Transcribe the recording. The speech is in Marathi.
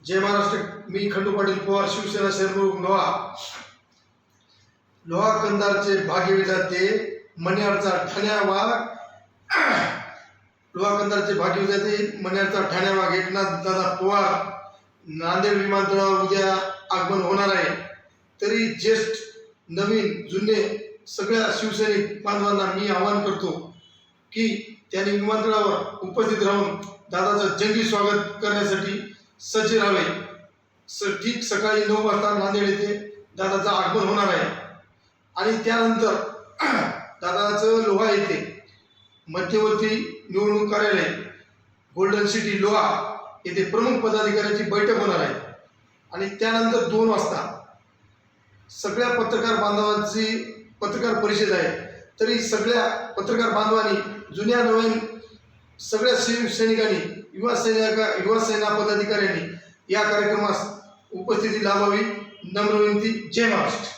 जय महाराष्ट्र. मी खंडू पाटील पवार, शिवसेना शहरप्रमुख लोहा. लोहा कंधारचे भाग्यविधाते मण्यारचा ठाण्या वाघ. लोहा कंधारचे भाग्यविधाते मण्यारचा ठाण्या वाघ एकनाथ दादा पवार. नांदेड विमानतळावर उद्या आगमन होणार आहे. तरी ज्येष्ठ नवीन जुने सगळ्या शिवसैनिक बांधवांना मी आवाहन करतो की त्यांनी विमानतळावर उपस्थित राहून दादाचं जंगी स्वागत करण्यासाठी सज्ज राहावे. ठीक सकाळी 9 वाजता नांदेड येथे दादाचं आगमन होणार आहे आणि त्यानंतर दादाचं लोहा येथे मध्यवर्ती निवडणूक कार्यालय गोल्डन सिटी लोहा येथे प्रमुख पदाधिकाऱ्यांची बैठक होणार आहे आणि त्यानंतर 2 वाजता सगळ्या पत्रकार बांधवांची पत्रकार परिषद आहे. तरी सगळ्या पत्रकार बांधवांनी जुन्या नवीन सगळ्या शिवसैनिकांनी युवा सेना पदाधिकाऱ्यांनी या कार्यक्रमास उपस्थिती लावावी. नम्र विनंती. जय महाराष्ट्र.